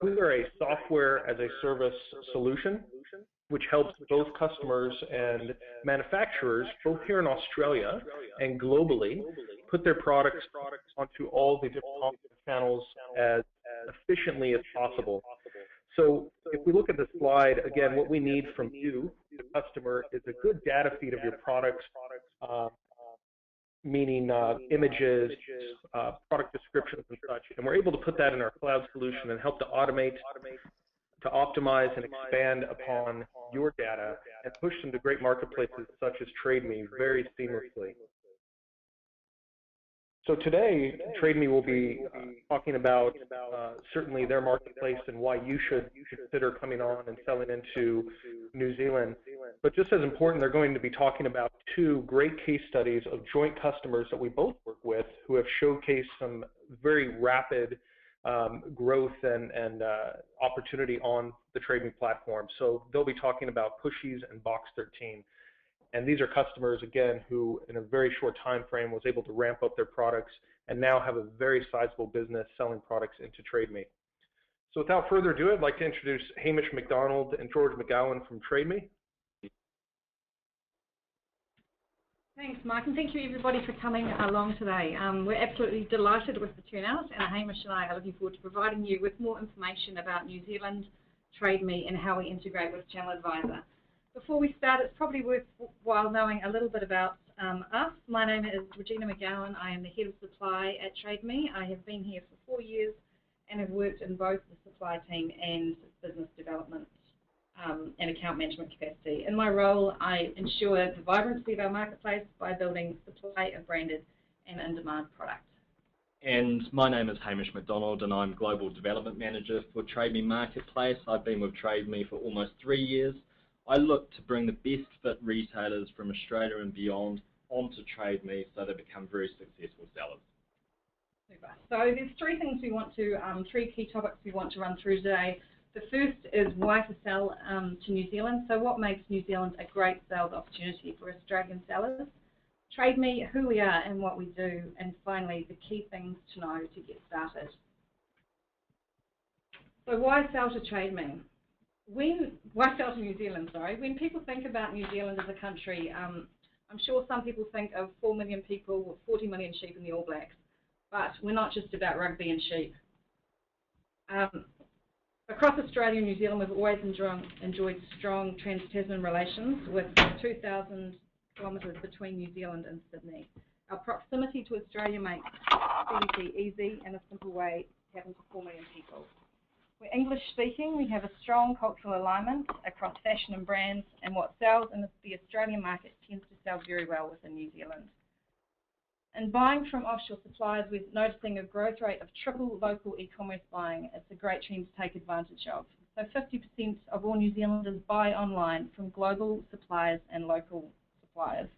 we are a software as a service solution, which helps both customers and manufacturers, both here in Australia and globally, put their products onto all the different channels as efficiently as possible. So if we look at the slide, again, what we need from you, the customer, is a good data feed of your products, meaning images, product descriptions and such. And we're able to put that in our cloud solution and help to automate, to optimize and expand upon your data and push them to great marketplaces such as TradeMe very seamlessly. So today, TradeMe will be talking about certainly their marketplace and why you should consider coming on and selling into New Zealand. But just as important, they're going to be talking about two great case studies of joint customers that we both work with who have showcased some very rapid growth and opportunity on the TradeMe platform. So they'll be talking about Pushies and Box 13. And these are customers, again, who in a very short time frame was able to ramp up their products and now have a very sizable business selling products into TradeMe. So without further ado, I'd like to introduce Hamish McDonald and George McGowan from TradeMe. Thanks, Mike, and thank you everybody for coming along today. We're absolutely delighted with the turnout, and Hamish and I are looking forward to providing you with more information about New Zealand, TradeMe, and how we integrate with ChannelAdvisor. Before we start, it's probably worthwhile knowing a little bit about us. My name is Regina McGowan. I am the Head of Supply at TradeMe. I have been here for 4 years and have worked in both the supply team and business development and account management capacity. In my role, I ensure the vibrancy of our marketplace by building supply of branded and in-demand products. And my name is Hamish McDonald, and I'm Global Development Manager for TradeMe Marketplace. I've been with TradeMe for almost 3 years. I look to bring the best fit retailers from Australia and beyond onto TradeMe so they become very successful sellers. Super. So there's three key topics we want to run through today. The first is why to sell to New Zealand. So what makes New Zealand a great sales opportunity for Australian sellers? TradeMe, who we are and what we do, and finally the key things to know to get started. So why sell to TradeMe? Why sell to New Zealand, sorry? When people think about New Zealand as a country, I'm sure some people think of 4 million people with 40 million sheep in the All Blacks, but we're not just about rugby and sheep. Across Australia and New Zealand, we've always enjoyed strong trans-Tasman relations with 2,000 kilometres between New Zealand and Sydney. Our proximity to Australia makes CDT easy and a simple way to happen to 4 million people. We're English speaking, we have a strong cultural alignment across fashion and brands, and what sells in the Australian market tends to sell very well within New Zealand. And buying from offshore suppliers, we're noticing a growth rate of triple local e-commerce buying. It's a great trend to take advantage of. So 50% of all New Zealanders buy online from global suppliers and local suppliers.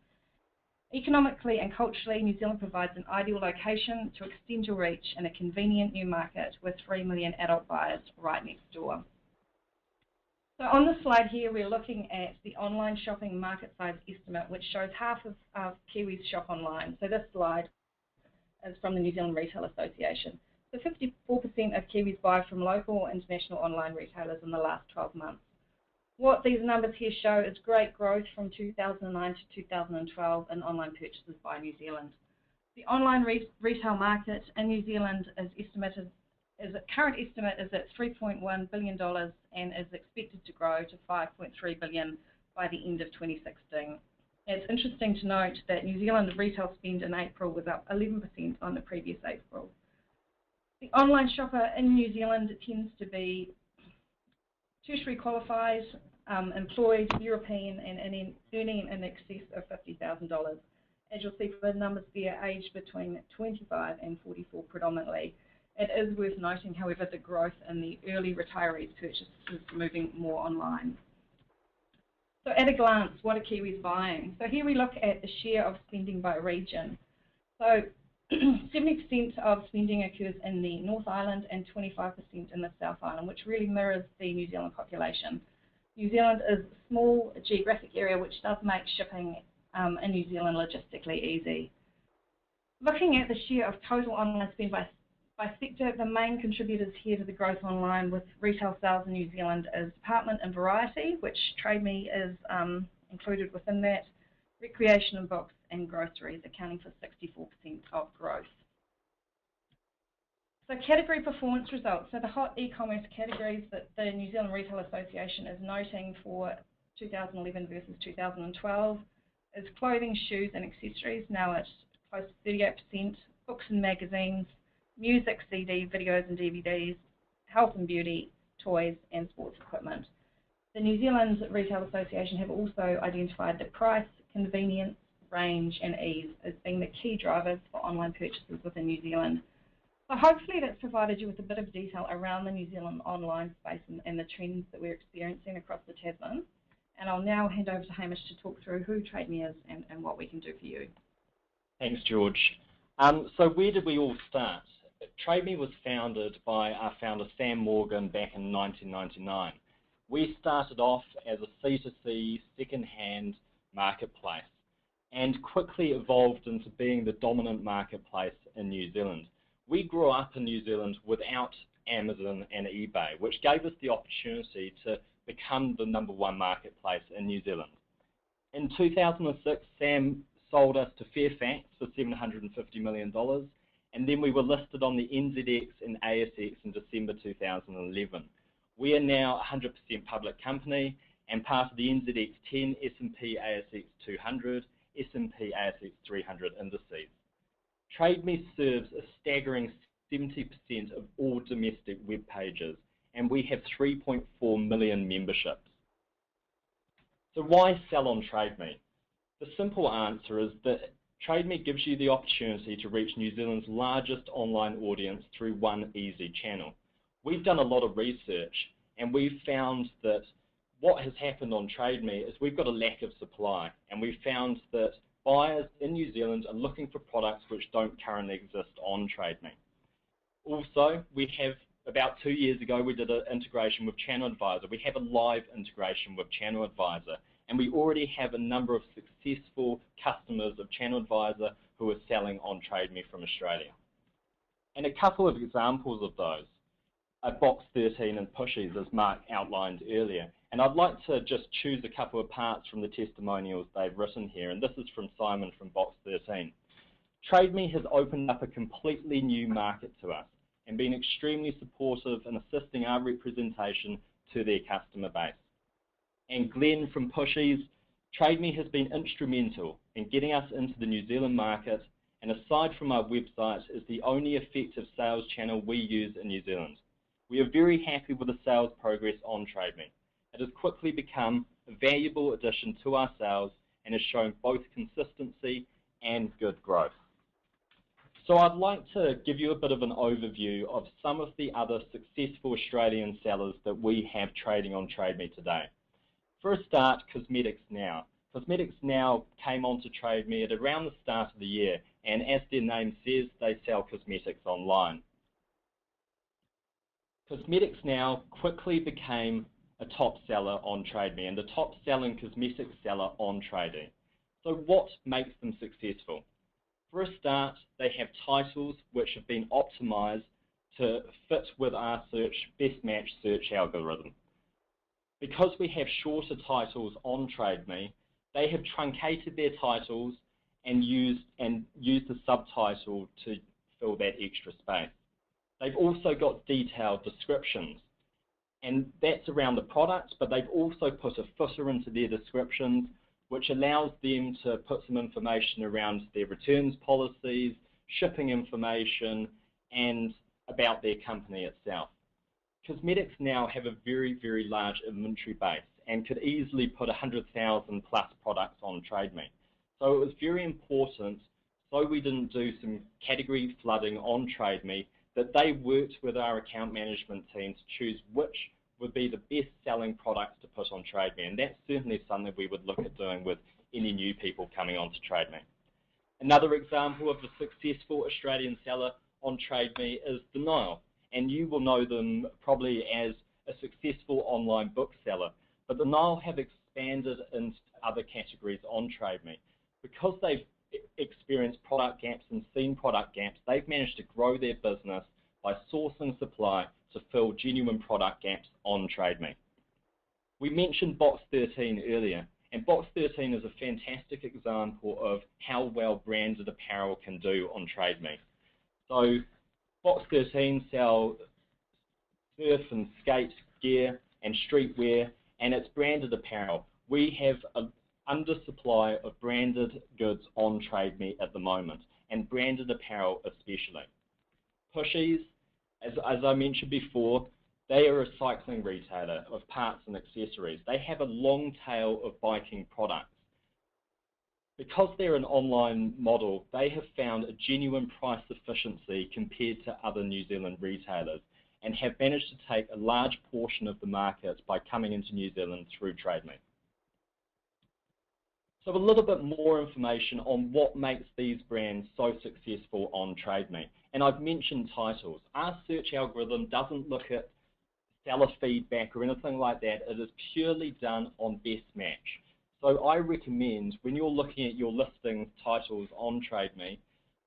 Economically and culturally, New Zealand provides an ideal location to extend your reach in a convenient new market with 3 million adult buyers right next door. So on this slide here, we're looking at the online shopping market size estimate, which shows half of Kiwis shop online. So this slide is from the New Zealand Retail Association. So 54% of Kiwis buy from local or international online retailers in the last 12 months. What these numbers here show is great growth from 2009 to 2012 in online purchases by New Zealand. The online retail market in New Zealand current estimate is at $3.1 billion and is expected to grow to $5.3 billion by the end of 2016. It's interesting to note that New Zealand retail spend in April was up 11% on the previous April. The online shopper in New Zealand tends to be tertiary qualified, employed, European, and earning in excess of $50,000. As you'll see from the numbers there, aged between 25 and 44 predominantly. It is worth noting, however, the growth in the early retirees purchases moving more online. So at a glance, what are Kiwis buying? So here we look at the share of spending by region. So 70% of spending occurs in the North Island and 25% in the South Island, which really mirrors the New Zealand population. New Zealand is a small geographic area which does make shipping in New Zealand logistically easy. Looking at the share of total online spend by By sector, the main contributors here to the growth online with retail sales in New Zealand is department and variety, which Trade Me is included within that, recreation and books, and groceries, accounting for 64% of growth. So category performance results. So the hot e-commerce categories that the New Zealand Retail Association is noting for 2011 versus 2012 is clothing, shoes and accessories, now at close to 38%, books and magazines, music, CD, videos and DVDs, health and beauty, toys and sports equipment. The New Zealand Retail Association have also identified that price, convenience, range and ease as being the key drivers for online purchases within New Zealand. So hopefully that's provided you with a bit of detail around the New Zealand online space and the trends that we're experiencing across the Tasman. And I'll now hand over to Hamish to talk through who Trade Me is and what we can do for you. Thanks, George. So where did we all start? Trade Me was founded by our founder Sam Morgan back in 1999. We started off as a C2C second-hand marketplace and quickly evolved into being the dominant marketplace in New Zealand. We grew up in New Zealand without Amazon and eBay, which gave us the opportunity to become the #1 marketplace in New Zealand. In 2006, Sam sold us to Fairfax for $750 million, and then we were listed on the NZX and ASX in December 2011. We are now a 100% public company and part of the NZX 10, S&P ASX 200, S&P ASX 300 indices. Trade Me serves a staggering 70% of all domestic web pages, and we have 3.4 million memberships. So why sell on Trade Me? The simple answer is that Trade Me gives you the opportunity to reach New Zealand's largest online audience through one easy channel. We've done a lot of research and we've found that what has happened on Trade Me is we've got a lack of supply, and we've found that buyers in New Zealand are looking for products which don't currently exist on Trade Me. Also, we have, about 2 years ago, we did an integration with ChannelAdvisor. We have a live integration with ChannelAdvisor, and we already have a number of successful customers of ChannelAdvisor who are selling on Trade Me from Australia. And a couple of examples of those are Box 13 and Pushies, as Mark outlined earlier. And I'd like to just choose a couple of parts from the testimonials they've written here, and this is from Simon from Box 13. Trade Me has opened up a completely new market to us and been extremely supportive in assisting our representation to their customer base. And Glenn from Pushies, Trade Me has been instrumental in getting us into the New Zealand market, and aside from our website, is the only effective sales channel we use in New Zealand. We are very happy with the sales progress on Trade Me. It has quickly become a valuable addition to our sales and has shown both consistency and good growth. So I'd like to give you a bit of an overview of some of the other successful Australian sellers that we have trading on Trade Me today. For a start, Cosmetics Now. Cosmetics Now came onto Trade Me at around the start of the year, and as their name says, they sell cosmetics online. Cosmetics Now quickly became a top seller on Trade Me and the top selling cosmetics seller on Trade Me. So what makes them successful? For a start, they have titles which have been optimized to fit with our best match search algorithm. Because we have shorter titles on Trade Me, they have truncated their titles and used the subtitle to fill that extra space. They've also got detailed descriptions, and that's around the products, but they've also put a footer into their descriptions which allows them to put some information around their returns policies, shipping information, and about their company itself. Cosmetics Now have a very, very large inventory base and could easily put 100,000 plus products on Trade Me. So it was very important, so we didn't do some category flooding on Trade Me, that they worked with our account management team to choose which would be the best selling products to put on Trade Me, and that's certainly something we would look at doing with any new people coming onto Trade Me. Another example of a successful Australian seller on Trade Me is The Nile, and you will know them probably as a successful online book seller, but The Nile have expanded into other categories on Trade Me. Because they've experienced product gaps and seen product gaps, they've managed to grow their business by sourcing supply to fill genuine product gaps on TradeMe. We mentioned Box 13 earlier, and Box 13 is a fantastic example of how well branded apparel can do on TradeMe. So Box 13 sell surf and skate gear and streetwear, and it's branded apparel. We have an undersupply of branded goods on TradeMe at the moment, and branded apparel especially. Pushies, as I mentioned before, they are a recycling retailer of parts and accessories. They have a long tail of biking products. Because they're an online model, they have found a genuine price efficiency compared to other New Zealand retailers and have managed to take a large portion of the market by coming into New Zealand through TradeMe. So a little bit more information on what makes these brands so successful on TradeMe. And I've mentioned titles. Our search algorithm doesn't look at seller feedback or anything like that. It is purely done on best match. So I recommend when you're looking at your listing titles on TradeMe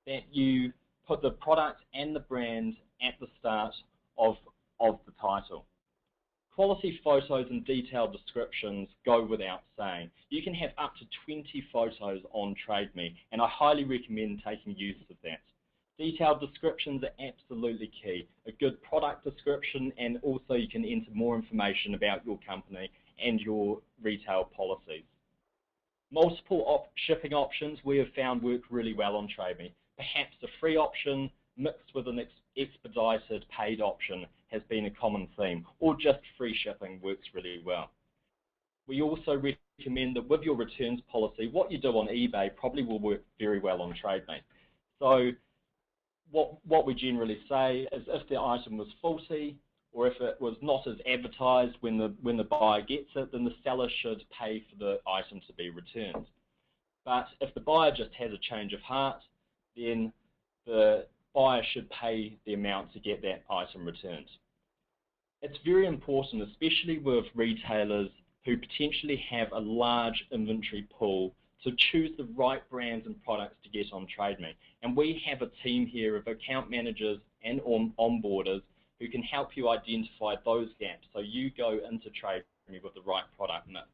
that you put the product and the brand at the start of the title. Quality photos and detailed descriptions go without saying. You can have up to 20 photos on TradeMe, and I highly recommend taking use of that. Detailed descriptions are absolutely key. A good product description, and also you can enter more information about your company and your retail policies. Multiple shipping options we have found work really well on TradeMe. Perhaps a free option mixed with an expedited paid option has been a common theme, or just free shipping works really well. We also recommend that with your returns policy, what you do on eBay probably will work very well on TradeMe. So what we generally say is if the item was faulty, or if it was not as advertised when the buyer gets it, then the seller should pay for the item to be returned. But if the buyer just has a change of heart, then the buyer should pay the amount to get that item returned. It's very important, especially with retailers who potentially have a large inventory pool, to choose the right brands and products to get on TradeMe. And we have a team here of account managers and onboarders who can help you identify those gaps so you go into TradeMe with the right product mix.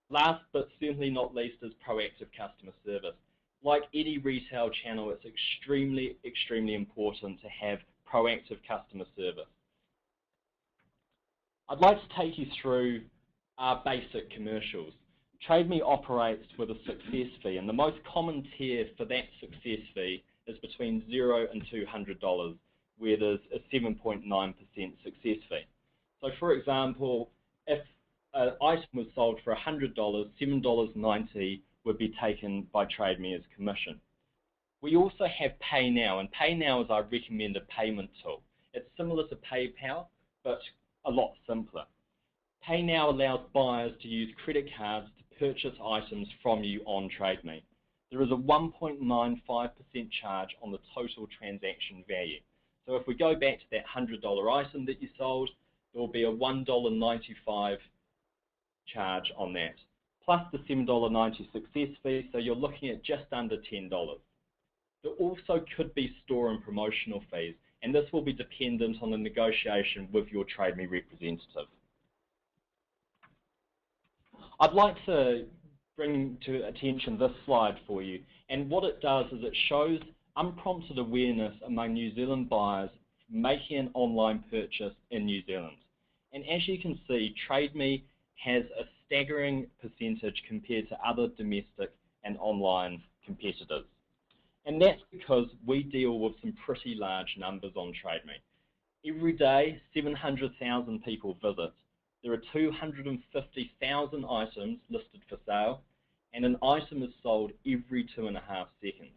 Last but certainly not least is proactive customer service. Like any retail channel, it's extremely, extremely important to have proactive customer service. I'd like to take you through our basic commercials. TradeMe operates with a success fee, and the most common tier for that success fee is between $0 and $200, where there's a 7.9% success fee. So for example, if an item was sold for $100, $7.90 would be taken by TradeMe as commission. We also have Pay Now, and Pay Now is our recommended payment tool. It's similar to PayPal, but a lot simpler. Pay Now allows buyers to use credit cards to purchase items from you on TradeMe. There is a 1.95% charge on the total transaction value. So if we go back to that $100 item that you sold, there will be a $1.95 charge on that, plus the $7.90 success fee, so you're looking at just under $10. There also could be store and promotional fees, and this will be dependent on the negotiation with your TradeMe representative. I'd like to bring to attention this slide for you, and what it does is it shows unprompted awareness among New Zealand buyers making an online purchase in New Zealand. And as you can see, TradeMe has a staggering percentage compared to other domestic and online competitors. And that's because we deal with some pretty large numbers on TradeMe. Every day, 700,000 people visit. There are 250,000 items listed for sale, and an item is sold every 2.5 seconds.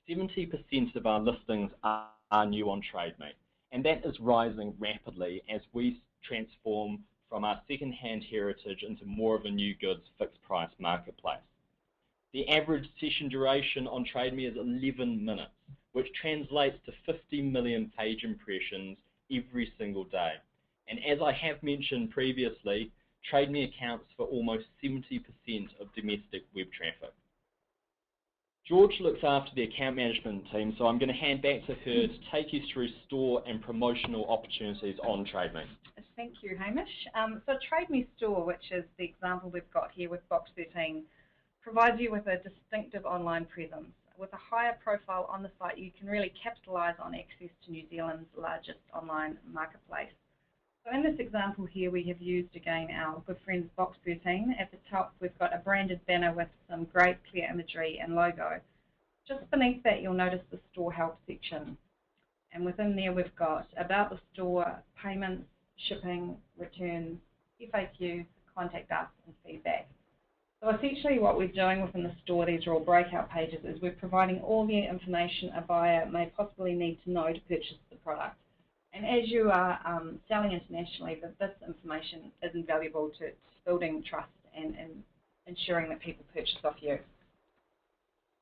70% of our listings are new on TradeMe, and that is rising rapidly as we transform from our second-hand heritage into more of a new goods fixed price marketplace. The average session duration on TradeMe is 11 minutes, which translates to 50 million page impressions every single day. And as I have mentioned previously, TradeMe accounts for almost 70% of domestic web traffic. George looks after the account management team, so I'm going to hand back to her to take you through store and promotional opportunities on TradeMe. Thank you, Hamish. So TradeMe Store, which is the example we've got here with Box 13, provides you with a distinctive online presence. With a higher profile on the site, you can really capitalise on access to New Zealand's largest online marketplace. So in this example here, we have used, again, our good friends Box 13. At the top, we've got a branded banner with some great clear imagery and logo. Just beneath that, you'll notice the store help section. And within there, we've got about the store, payments, shipping, returns, FAQs, contact us, and feedback. So essentially what we're doing within the store, these are all breakout pages, is we're providing all the information a buyer may possibly need to know to purchase the product. And as you are selling internationally, this information is invaluable to building trust and ensuring that people purchase off you.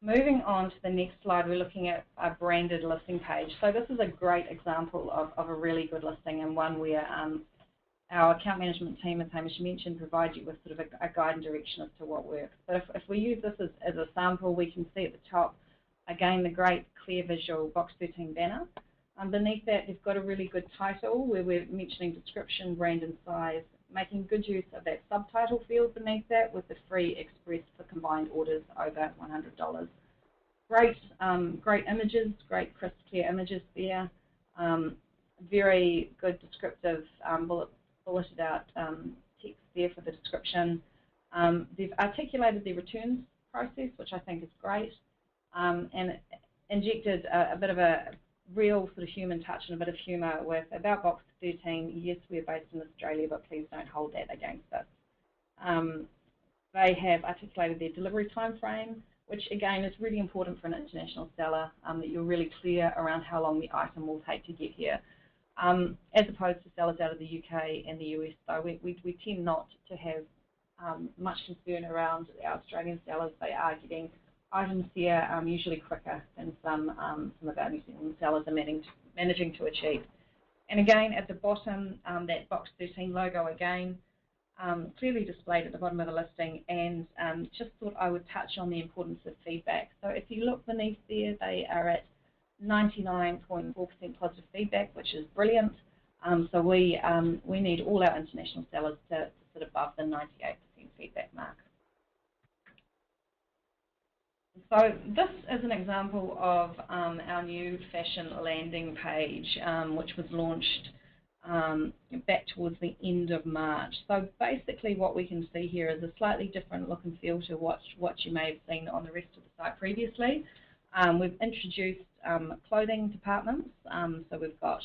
Moving on to the next slide, we're looking at a branded listing page. So this is a great example of a really good listing, and one where our account management team, as Hamish mentioned, provide you with sort of a guide and direction as to what works. But if we use this as a sample, we can see at the top, again, the great clear visual Box 13 banner. Beneath that, they've got a really good title where we're mentioning description, brand and size, making good use of that subtitle field beneath that with the free express for combined orders over $100. Great images, great crisp, clear images there. Very good descriptive bulleted out text there for the description. They've articulated the returns process, which I think is great, and injected a bit of a real sort of human touch and a bit of humour with about Box 13. Yes, we're based in Australia, but please don't hold that against us. They have articulated their delivery time frame, which again is really important for an international seller, that you're really clear around how long the item will take to get here. As opposed to sellers out of the UK and the US, though, we tend not to have much concern around our Australian sellers. They are getting items here usually quicker than some of our New Zealand sellers are managing to achieve. And again, at the bottom, that Box 13 logo again, clearly displayed at the bottom of the listing, and just thought I would touch on the importance of feedback. So if you look beneath there, they are at 99.4% positive feedback, which is brilliant. So we need all our international sellers to sit above the 98% feedback mark. So this is an example of our new fashion landing page, which was launched back towards the end of March. So basically what we can see here is a slightly different look and feel to what you may have seen on the rest of the site previously. We've introduced clothing departments, so we've got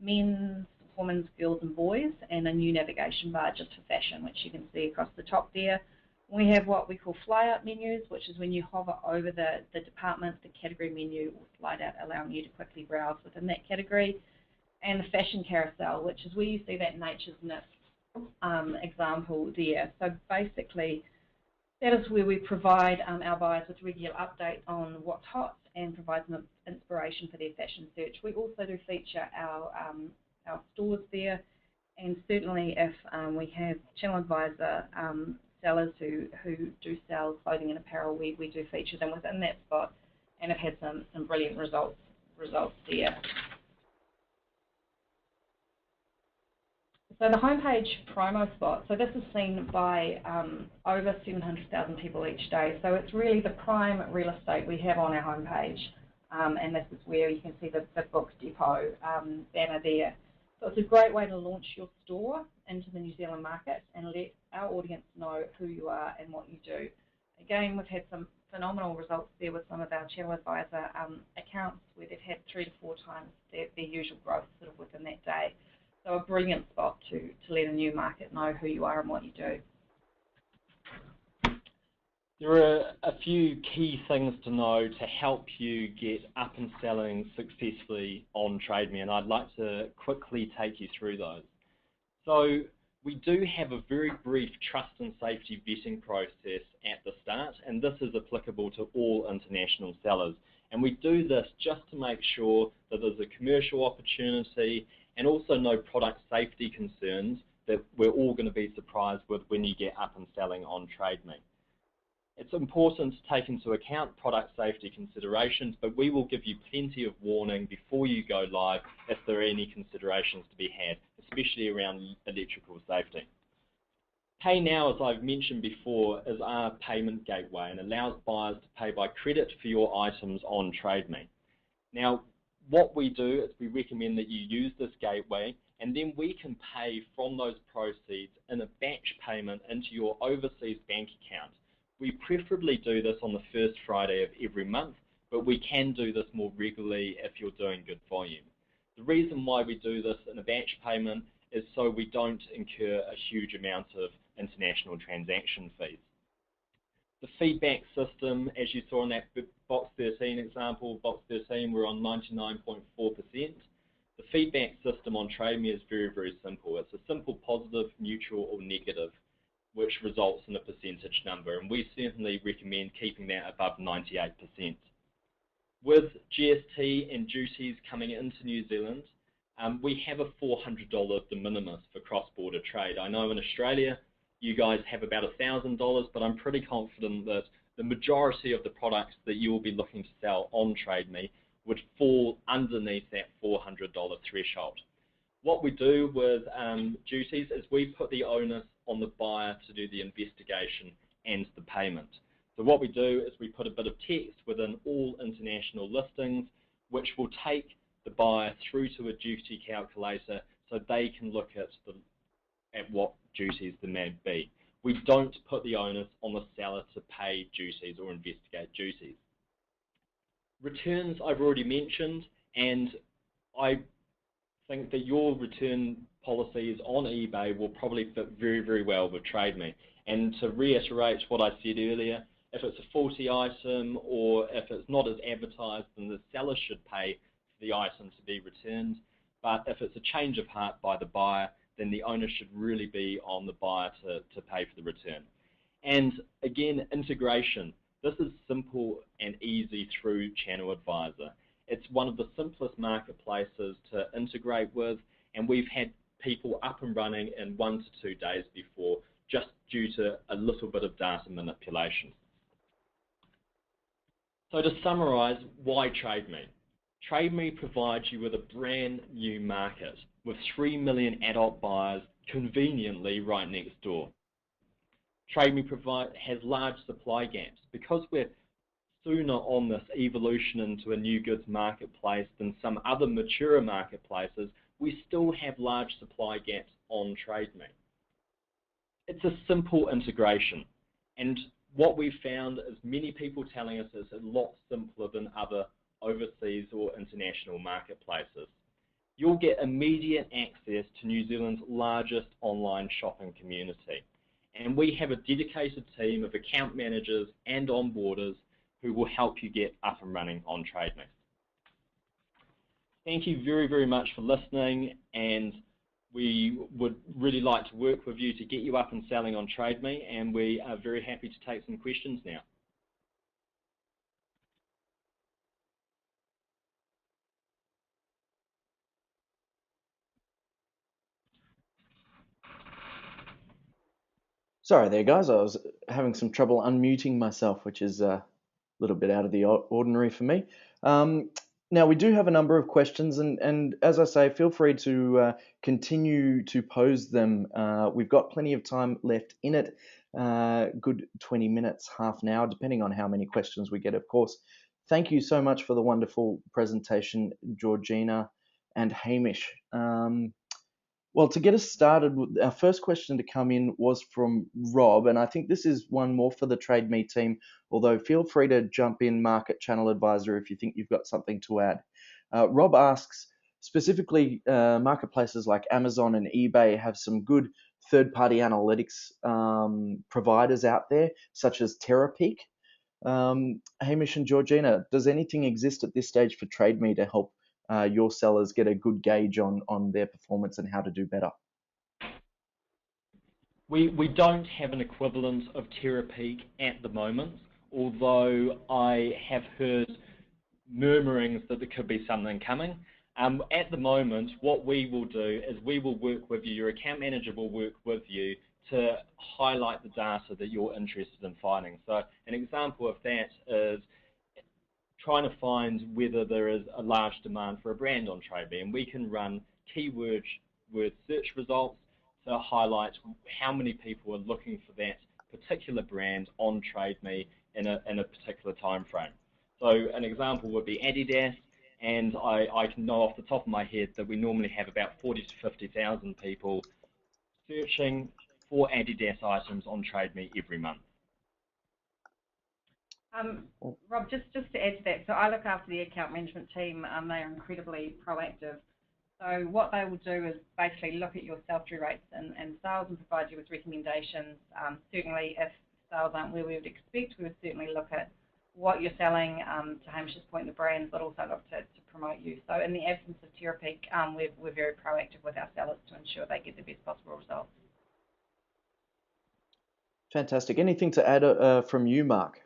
men's, women's, girls and boys, and a new navigation bar just for fashion, which you can see across the top there. We have what we call fly-out menus, which is when you hover over the department, the category menu will slide out, allowing you to quickly browse within that category. And the fashion carousel, which is where you see that Nature's Knit example there. So basically, that is where we provide our buyers with regular update on what's hot and provide them inspiration for their fashion search. We also do feature our stores there, and certainly if we have ChannelAdvisor sellers who do sell clothing and apparel, we do feature them within that spot, and have had some brilliant results there. So the homepage promo spot, so this is seen by over 700,000 people each day. So it's really the prime real estate we have on our homepage, and this is where you can see the Book Depot banner there. So it's a great way to launch your store into the New Zealand market and let our audience know who you are and what you do. Again, we've had some phenomenal results there with some of our ChannelAdvisor accounts where they've had 3 to 4 times their usual growth sort of within that day. So a brilliant spot to let a new market know who you are and what you do. There are a few key things to know to help you get up and selling successfully on TradeMe, and I'd like to quickly take you through those. So we do have a very brief trust and safety vetting process at the start, and this is applicable to all international sellers. And we do this just to make sure that there's a commercial opportunity and also no product safety concerns that we're all going to be surprised with when you get up and selling on TradeMe. It's important to take into account product safety considerations, but we will give you plenty of warning before you go live if there are any considerations to be had, especially around electrical safety. Pay Now, as I've mentioned before, is our payment gateway and allows buyers to pay by credit for your items on TradeMe. Now, what we do is we recommend that you use this gateway, and then we can pay from those proceeds in a batch payment into your overseas bank account. We preferably do this on the first Friday of every month, but we can do this more regularly if you're doing good volume. The reason why we do this in a batch payment is so we don't incur a huge amount of international transaction fees. The feedback system, as you saw in that box 13 example, box 13, we're on 99.4%. The feedback system on TradeMe is very, very simple. It's a simple positive, neutral, or negative, which results in a percentage number, and we certainly recommend keeping that above 98%. With GST and duties coming into New Zealand, we have a $400 de minimis for cross-border trade. I know in Australia you guys have about $1,000, but I'm pretty confident that the majority of the products that you will be looking to sell on TradeMe would fall underneath that $400 threshold. What we do with duties is we put the onus on the buyer to do the investigation and the payment. So what we do is we put a bit of text within all international listings, which will take the buyer through to a duty calculator so they can look at what duties there may be. We don't put the onus on the seller to pay duties or investigate duties. Returns I've already mentioned, and I think that your return policies on eBay will probably fit very, very well with TradeMe. And to reiterate what I said earlier, if it's a faulty item or if it's not as advertised, then the seller should pay for the item to be returned. But if it's a change of heart by the buyer, then the onus should really be on the buyer to pay for the return. And again, integration. This is simple and easy through ChannelAdvisor. It's one of the simplest marketplaces to integrate with, and we've had people up and running in 1 to 2 days before, just due to a little bit of data manipulation. So to summarize, why TradeMe? TradeMe provides you with a brand new market with 3 million adult buyers conveniently right next door. TradeMe has large supply gaps. Because we're sooner on this evolution into a new goods marketplace than some other mature marketplaces, we still have large supply gaps on TradeMe. It's a simple integration, and what we've found is many people telling us it's a lot simpler than other overseas or international marketplaces. You'll get immediate access to New Zealand's largest online shopping community, and we have a dedicated team of account managers and onboarders who will help you get up and running on TradeMe. Thank you very, very much for listening, and we would really like to work with you to get you up and selling on TradeMe, and we are very happy to take some questions now. Sorry there, guys. I was having some trouble unmuting myself, which is a little bit out of the ordinary for me. Now, we do have a number of questions, and as I say, feel free to continue to pose them. We've got plenty of time left in it, good 20 minutes, half an hour, depending on how many questions we get, of course. Thank you so much for the wonderful presentation, Georgina and Hamish. Well, to get us started, our first question to come in was from Rob, and I think this is one more for the TradeMe team, although feel free to jump in, Mark, at ChannelAdvisor if you think you've got something to add. Rob asks, specifically marketplaces like Amazon and eBay have some good third-party analytics providers out there, such as Terapeak. Hamish and Georgina, does anything exist at this stage for TradeMe to help your sellers get a good gauge on their performance and how to do better? We don't have an equivalent of Terapeak at the moment, although I have heard murmurings that there could be something coming. At the moment, what we will do is we will work with you, your account manager will work with you to highlight the data that you're interested in finding. So an example of that is trying to find whether there is a large demand for a brand on TradeMe, and we can run keyword search results to highlight how many people are looking for that particular brand on TradeMe in a particular time frame. So an example would be Adidas, and I can know off the top of my head that we normally have about 40 to 50,000 people searching for Adidas items on TradeMe every month. Rob, just to add to that, so I look after the account management team. They are incredibly proactive. So what they will do is basically look at your sell-through rates and sales and provide you with recommendations. Certainly, if sales aren't where we would expect, we would certainly look at what you're selling, to Hamish's point, the brands, but also look to promote you. So in the absence of Terra Peak, we're very proactive with our sellers to ensure they get the best possible results. Fantastic. Anything to add from you, Mark?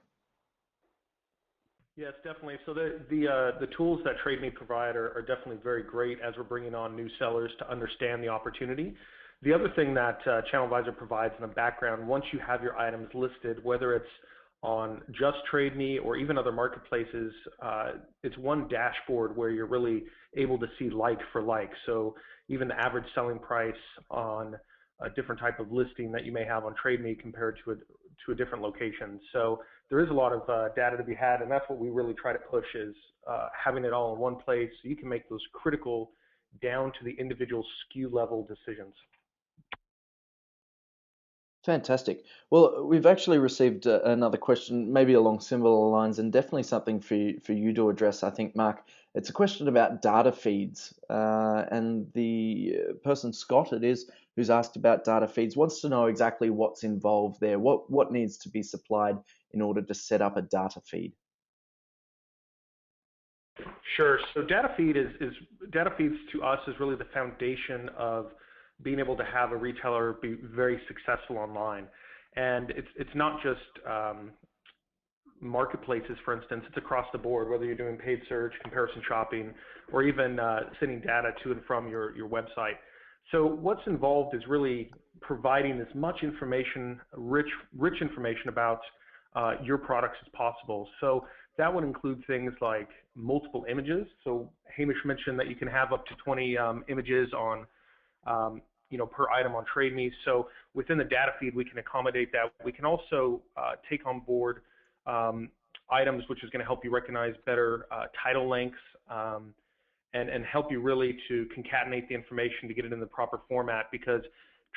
Yes, definitely. So the tools that TradeMe provide are definitely very great as we're bringing on new sellers to understand the opportunity. The other thing that ChannelAdvisor provides in the background, once you have your items listed, whether it's on just TradeMe or even other marketplaces, it's one dashboard where you're really able to see like for like. So even the average selling price on a different type of listing that you may have on TradeMe compared to a different location. So there is a lot of data to be had, and that's what we really try to push is having it all in one place so you can make those critical down to the individual SKU level decisions. Fantastic. Well, we've actually received another question, maybe along similar lines, and definitely something for you to address, I think, Mark. It's a question about data feeds, and the person, Scott, it is, who's asked about data feeds, wants to know exactly what's involved there, what needs to be supplied in order to set up a data feed. Sure. So data feeds to us is really the foundation of being able to have a retailer be very successful online. And it's not just marketplaces, for instance, it's across the board, whether you're doing paid search, comparison shopping, or even sending data to and from your website. So what's involved is really providing as much information, rich information about your products as possible. So that would include things like multiple images. So Hamish mentioned that you can have up to 20 images on per item on TradeMe. So within the data feed, we can accommodate that. We can also take on board items, which is going to help you recognize better title lengths and help you really to concatenate the information to get it in the proper format, because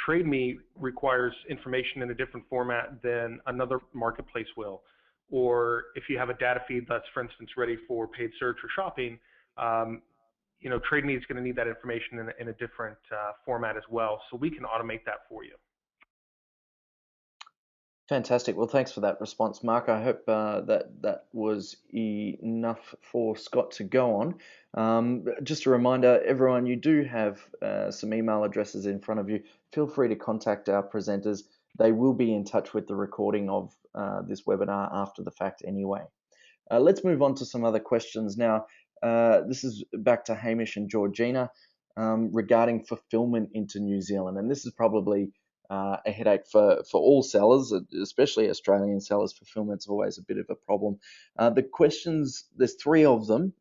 TradeMe requires information in a different format than another marketplace will. Or if you have a data feed that's, for instance, ready for paid search or shopping, TradeMe is going to need that information in a different format as well. So we can automate that for you. Fantastic. Well, thanks for that response, Mark. I hope that was enough for Scott to go on. Just a reminder, everyone, you do have some email addresses in front of you. Feel free to contact our presenters. They will be in touch with the recording of this webinar after the fact anyway. Let's move on to some other questions now. This is back to Hamish and Georgina regarding fulfillment into New Zealand. And this is probably a headache for all sellers, especially Australian sellers. Fulfillment's always a bit of a problem. The questions, there's 3 of them.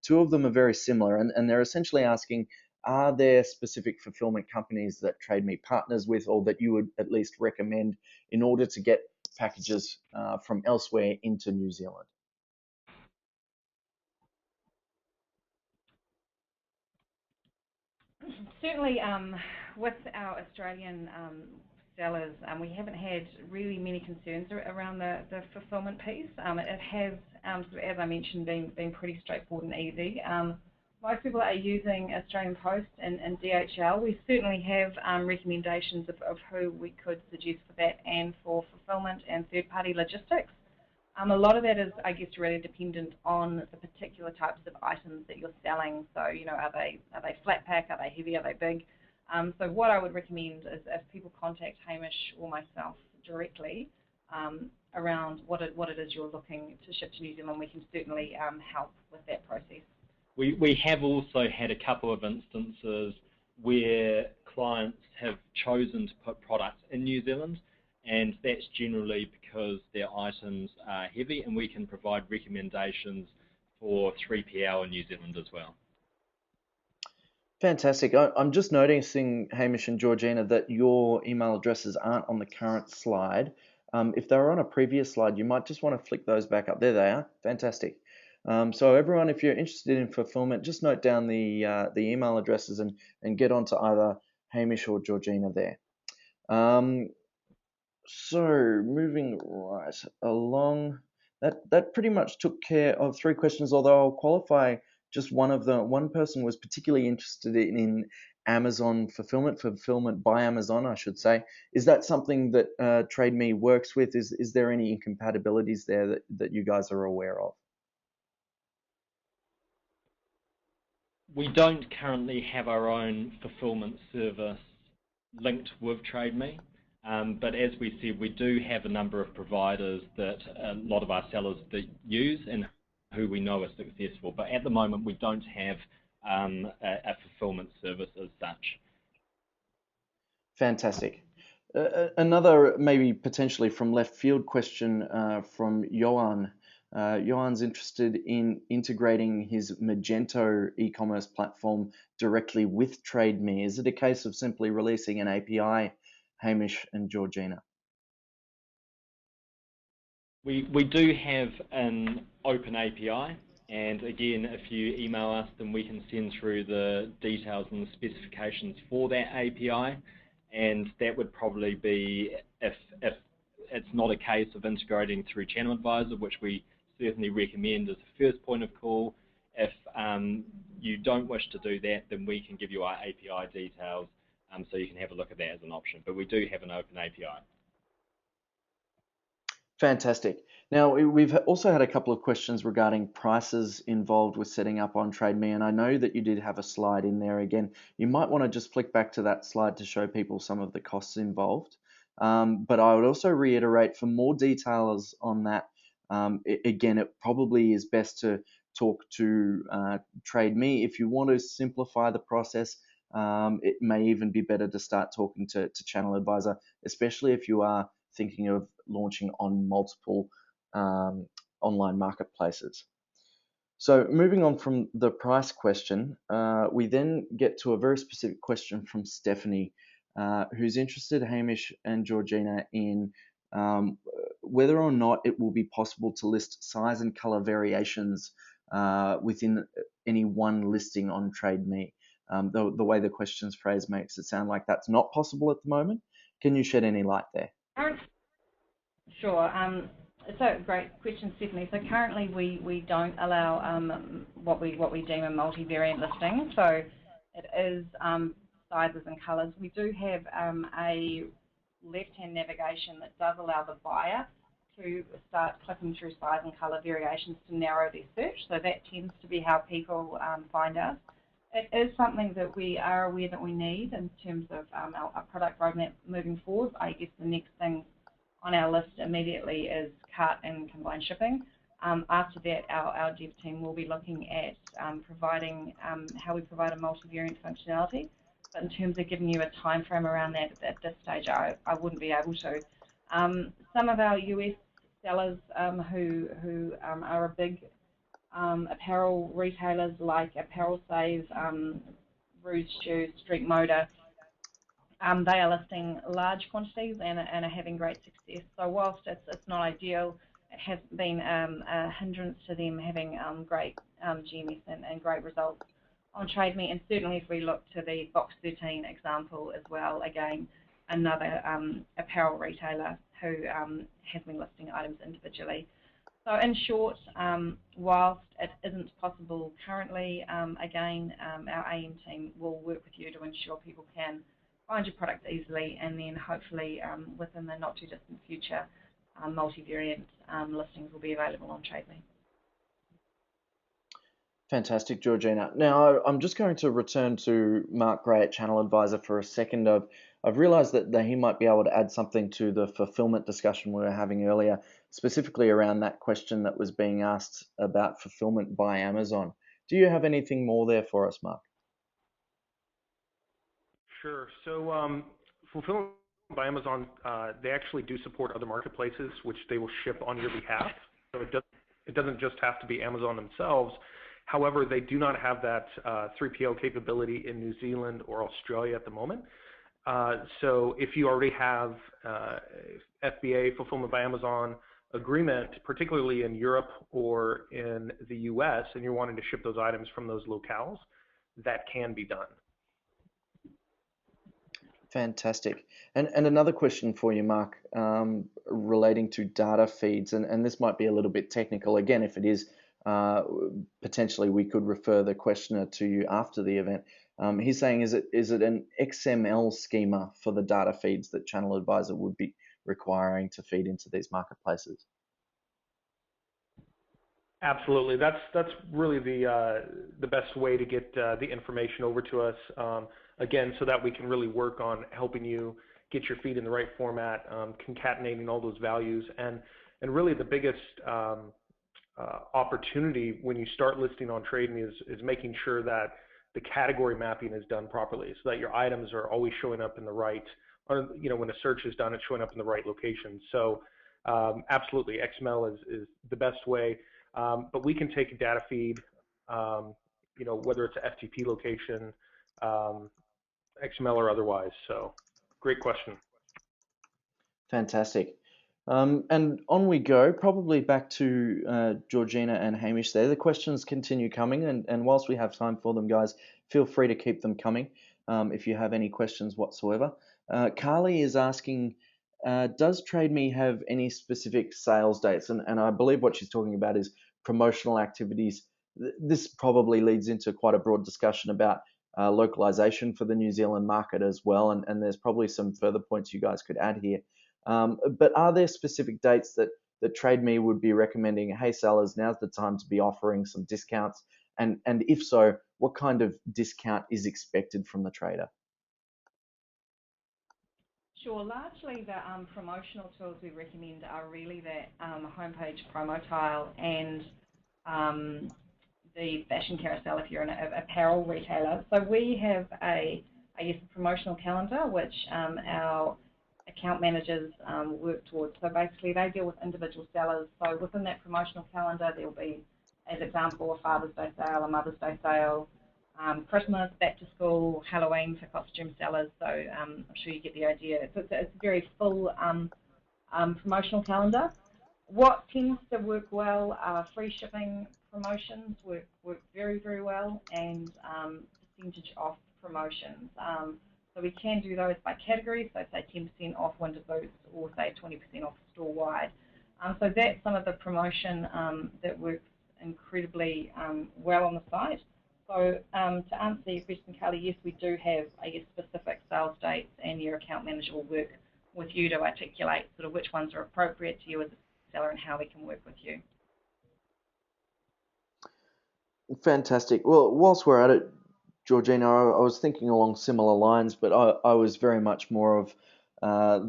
2 of them are very similar, and they're essentially asking, are there specific fulfillment companies that TradeMe partners with, or that you would at least recommend in order to get packages from elsewhere into New Zealand? Certainly, with our Australian sellers, we haven't had really many concerns around the fulfillment piece. It has, as I mentioned, been pretty straightforward and easy. Most people are using Australian Post and DHL. We certainly have recommendations of who we could suggest for that and for fulfillment and third-party logistics. A lot of that is, I guess, really dependent on the particular types of items that you're selling. So, are they flat pack? Are they heavy? Are they big? So what I would recommend is if people contact Hamish or myself directly around what it is you're looking to ship to New Zealand, we can certainly help with that process. We have also had a couple of instances where clients have chosen to put products in New Zealand, and that's generally because their items are heavy, and we can provide recommendations for 3PL in New Zealand as well. Fantastic. I'm just noticing, Hamish and Georgina, that your email addresses aren't on the current slide. If they were on a previous slide, you might just want to flick those back up. There they are. Fantastic. So everyone, if you're interested in fulfillment, just note down the email addresses and get onto either Hamish or Georgina there. So moving right along, that pretty much took care of 3 questions, although I'll qualify just one of them. One person was particularly interested in Amazon fulfillment by Amazon, I should say. Is that something that TradeMe works with? Is there any incompatibilities there that you guys are aware of? We don't currently have our own fulfillment service linked with TradeMe, but as we said, we do have a number of providers that a lot of our sellers that use and who we know are successful. But at the moment, we don't have a fulfillment service as such. Fantastic. Another maybe potentially from left field question from Johan. Johan's interested in integrating his Magento e-commerce platform directly with TradeMe. Is it a case of simply releasing an API, Hamish and Georgina? We do have an open API, and again, if you email us, then we can send through the details and the specifications for that API, and that would probably be if it's not a case of integrating through ChannelAdvisor, which we certainly recommend as a first point of call. If you don't wish to do that, then we can give you our API details so you can have a look at that as an option. But we do have an open API. Fantastic. Now, we've also had a couple of questions regarding prices involved with setting up on TradeMe, and I know that you did have a slide in there again. You might want to just flick back to that slide to show people some of the costs involved. But I would also reiterate, for more details on that, again, it probably is best to talk to TradeMe. If you want to simplify the process, it may even be better to start talking to ChannelAdvisor, especially if you are thinking of launching on multiple online marketplaces. So moving on from the price question, we then get to a very specific question from Stephanie, who's interested, Hamish and Georgina, in whether or not it will be possible to list size and color variations within any one listing on TradeMe. The way the question's phrased makes it sound like that's not possible at the moment. Can you shed any light there? Sure. So great question, Stephanie. So currently we don't allow what we deem a multivariant listing. So it is sizes and colours. We do have a left-hand navigation that does allow the buyer to start clicking through size and colour variations to narrow their search. So that tends to be how people find us. It is something that we are aware that we need in terms of our product roadmap moving forward. I guess the next thing on our list immediately is cart and combined shipping. After that, our dev team will be looking at providing how we provide a multivariant functionality. But in terms of giving you a time frame around that at this stage, I wouldn't be able to. Some of our US sellers who are a big apparel retailers like Apparel Save, Rouge Shoes, Street Motor, they are listing large quantities and are having great success. So whilst it's not ideal, it has been a hindrance to them having great GMS and great results on TradeMe. And certainly if we look to the Box 13 example as well, again, another apparel retailer who has been listing items individually. So in short, whilst it isn't possible currently, again, our AM team will work with you to ensure people can find your product easily, and then hopefully within the not too distant future, multivariant listings will be available on TradeMe. Fantastic, Georgina. Now, I'm just going to return to Mark Gray at ChannelAdvisor for a second. I've realized that he might be able to add something to the fulfillment discussion we were having earlier, specifically around that question that was being asked about fulfillment by Amazon. Do you have anything more there for us, Mark? Sure. So Fulfillment by Amazon, they actually do support other marketplaces, which they will ship on your behalf. So it doesn't just have to be Amazon themselves. However, they do not have that 3PL capability in New Zealand or Australia at the moment. So if you already have FBA, Fulfillment by Amazon agreement, particularly in Europe or in the US, and you're wanting to ship those items from those locales, that can be done. Fantastic. And another question for you, Mark, relating to data feeds, and this might be a little bit technical. Again, if it is, potentially we could refer the questioner to you after the event. He's saying, is it an XML schema for the data feeds that ChannelAdvisor would be requiring to feed into these marketplaces? Absolutely. That's really the best way to get the information over to us. Again, so that we can really work on helping you get your feed in the right format, concatenating all those values, and really the biggest opportunity when you start listing on TradeMe is making sure that the category mapping is done properly, so that your items are always showing up in the right, or when a search is done, it's showing up in the right location. So absolutely, XML is the best way. But we can take a data feed, whether it's an FTP location, XML or otherwise. So great question. Fantastic. And on we go, probably back to Georgina and Hamish there. The questions continue coming, and whilst we have time for them, guys, feel free to keep them coming if you have any questions whatsoever. Carly is asking, does TradeMe have any specific sales dates? And I believe what she's talking about is promotional activities. This probably leads into quite a broad discussion about localization for the New Zealand market as well, and there's probably some further points you guys could add here. But are there specific dates that TradeMe would be recommending, hey sellers, now's the time to be offering some discounts? And if so, what kind of discount is expected from the trader? Sure. Largely the promotional tools we recommend are really that homepage promo tile and the fashion carousel if you're an apparel retailer. So we have a promotional calendar which our account managers work towards. So basically they deal with individual sellers. So within that promotional calendar there'll be, as example, a Father's Day sale, a Mother's Day sale, Christmas, back to school, Halloween for costume sellers. So I'm sure you get the idea. It's a very full promotional calendar. What tends to work well are free shipping promotions work very, very well, and percentage off promotions. So we can do those by category, so say 10% off winter boots or say 20% off store-wide. So that's some of the promotion that works incredibly well on the site. So to answer your question, Carly, yes, we do have, specific sales dates, and your account manager will work with you to articulate sort of which ones are appropriate to you as a seller and how we can work with you. Fantastic. Well, whilst we're at it, Georgina, I was thinking along similar lines, but I was very much more of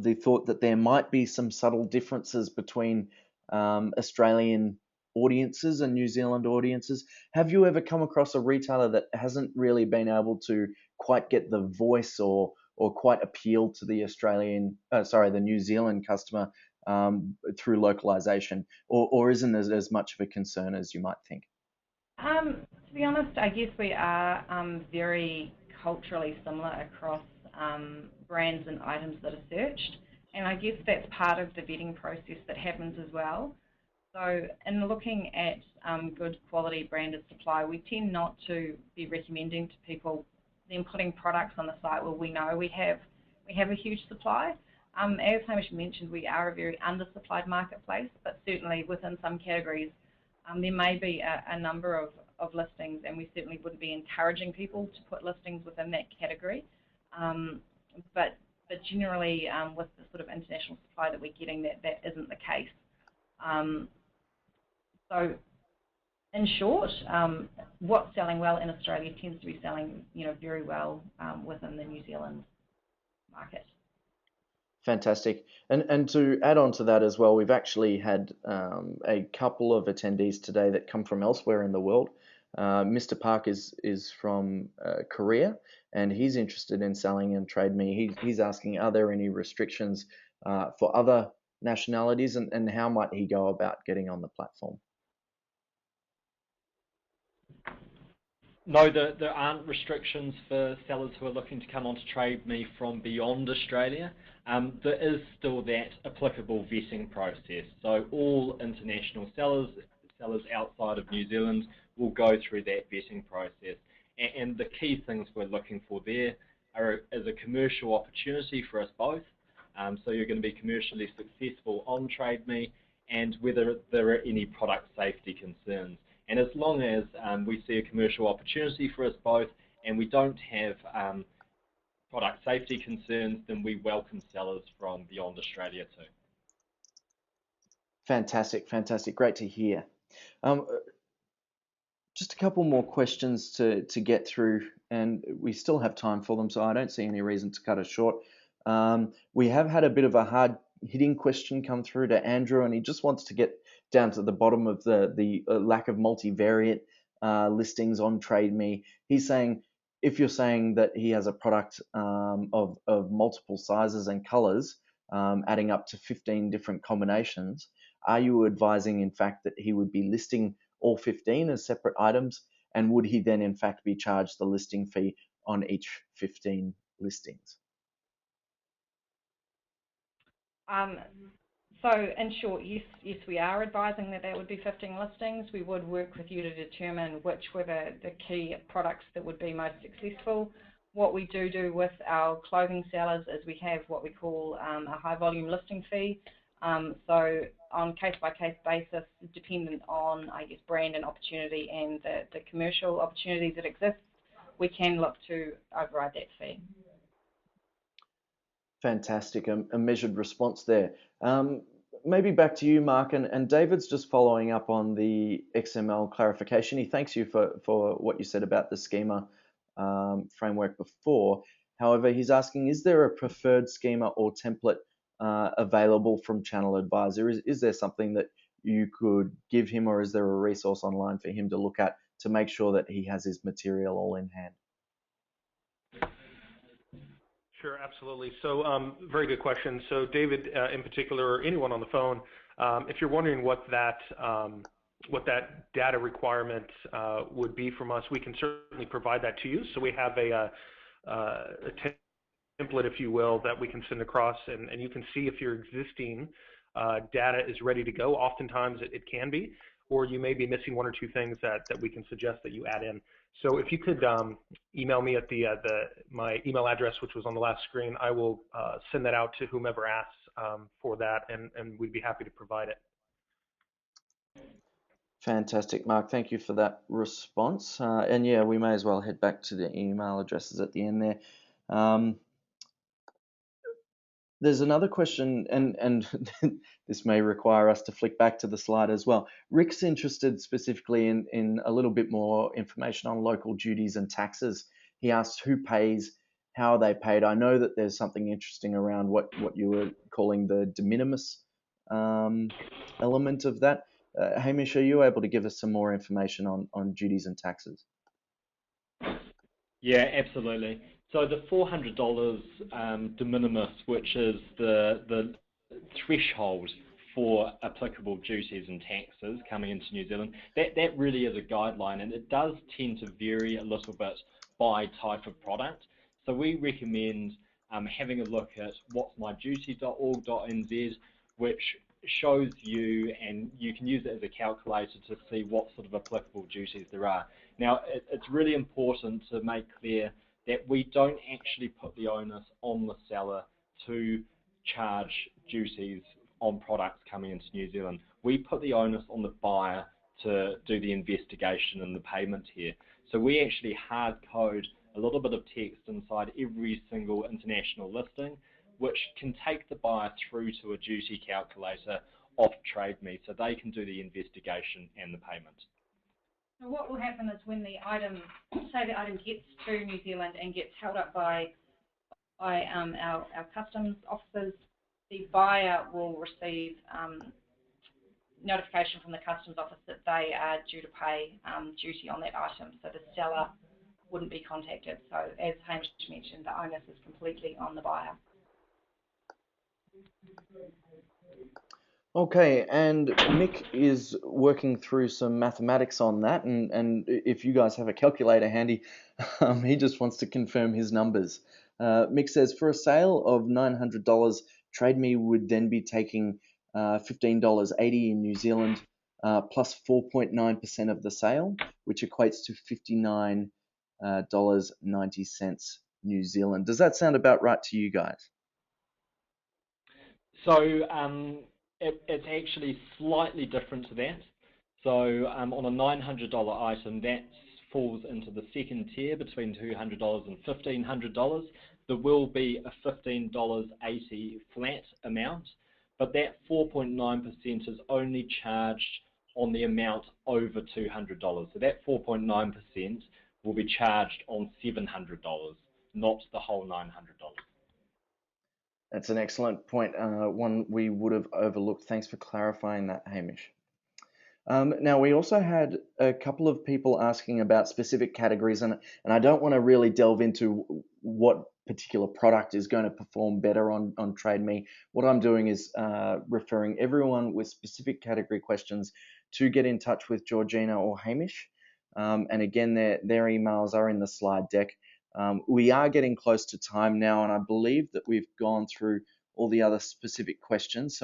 the thought that there might be some subtle differences between Australian audiences and New Zealand audiences. Have you ever come across a retailer that hasn't really been able to quite get the voice or quite appeal to the the New Zealand customer through localization, or isn't it as much of a concern as you might think? To be honest, I guess we are very culturally similar across brands and items that are searched, and I guess that's part of the vetting process that happens as well. So in looking at good quality branded supply, we tend not to be recommending to people then putting products on the site where we know we have a huge supply. As Hamish mentioned, we are a very undersupplied marketplace, but certainly within some categories there may be a number of listings, and we certainly wouldn't be encouraging people to put listings within that category. But generally, with the sort of international supply that we're getting, that isn't the case. So, in short, what's selling well in Australia tends to be selling, very well within the New Zealand market. Fantastic. And to add on to that as well, we've actually had a couple of attendees today that come from elsewhere in the world. Mr. Park is from Korea, and he's interested in selling in Trade Me. He's asking, are there any restrictions for other nationalities, and how might he go about getting on the platform? No, there aren't restrictions for sellers who are looking to come onto Trade Me from beyond Australia. There is still that applicable vetting process. So all international sellers outside of New Zealand will go through that vetting process. And the key things we're looking for there is a commercial opportunity for us both. So you're going to be commercially successful on Trade Me, and whether there are any product safety concerns. And as long as we see a commercial opportunity for us both and we don't have product safety concerns, then we welcome sellers from beyond Australia too. Fantastic, fantastic. Great to hear. Just a couple more questions to get through, and we still have time for them, so I don't see any reason to cut it short. We have had a bit of a hard-hitting question come through to Andrew, and he just wants to get down to the bottom of the lack of multivariate listings on Trade Me. He's saying, if you're saying that he has a product of multiple sizes and colors, adding up to 15 different combinations, are you advising, in fact, that he would be listing all 15 as separate items, and would he then, in fact, be charged the listing fee on each 15 listings? So in short, yes, we are advising that would be 15 listings. We would work with you to determine which were the key products that would be most successful. What we do with our clothing sellers is we have what we call a high volume listing fee. So on case-by-case basis, dependent on, I guess, brand and opportunity and the commercial opportunities that exist, we can look to override that fee. Fantastic, a measured response there. Maybe back to you, Mark, and David's just following up on the XML clarification. He thanks you for what you said about the schema framework before. However, he's asking, is there a preferred schema or template available from ChannelAdvisor? Is there something that you could give him, or is there a resource online for him to look at to make sure that he has his material all in hand? Sure, absolutely. So very good question. So David, in particular, or anyone on the phone, if you're wondering what that data requirement would be from us, we can certainly provide that to you. So we have a template, if you will, that we can send across, and you can see if your existing data is ready to go. Oftentimes it can be, or you may be missing one or two things that we can suggest that you add in. So if you could email me at my email address, which was on the last screen, I will send that out to whomever asks for that, and we'd be happy to provide it. Fantastic, Mark. Thank you for that response. And yeah, we may as well head back to the email addresses at the end there. There's another question, and this may require us to flick back to the slide as well. Rick's interested specifically in a little bit more information on local duties and taxes. He asks who pays, how are they paid. I know that there's something interesting around what you were calling the de minimis element of that. Hamish, are you able to give us some more information on duties and taxes? Yeah, absolutely. So the $400 de minimis, which is the threshold for applicable duties and taxes coming into New Zealand, that really is a guideline, and it does tend to vary a little bit by type of product. So we recommend having a look at what'smyduty.org.nz, which shows you, and you can use it as a calculator to see what sort of applicable duties there are. Now, it's really important to make clear that we don't actually put the onus on the seller to charge duties on products coming into New Zealand. We put the onus on the buyer to do the investigation and the payment here. So we actually hard code a little bit of text inside every single international listing, which can take the buyer through to a duty calculator off Trade Me, so they can do the investigation and the payment. So what will happen is when the item, say the item gets to New Zealand and gets held up by our customs officers, the buyer will receive notification from the Customs Office that they are due to pay duty on that item, so the seller wouldn't be contacted. So as Hamish mentioned, the onus is completely on the buyer. Okay, and Mick is working through some mathematics on that, and if you guys have a calculator handy, he just wants to confirm his numbers. Mick says, for a sale of $900, Trade Me would then be taking $15.80 in New Zealand, plus 4.9% of the sale, which equates to $59.90 New Zealand. Does that sound about right to you guys? So it's actually slightly different to that. So on a $900 item, that falls into the second tier between $200 and $1,500. There will be a $15.80 flat amount, but that 4.9% is only charged on the amount over $200. So that 4.9% will be charged on $700, not the whole $900. That's an excellent point, one we would have overlooked. Thanks for clarifying that, Hamish. Now, we also had a couple of people asking about specific categories, and I don't want to really delve into what particular product is going to perform better on Trade Me. What I'm doing is referring everyone with specific category questions to get in touch with Georgina or Hamish. And again, their emails are in the slide deck. We are getting close to time now, and I believe that we've gone through all the other specific questions. So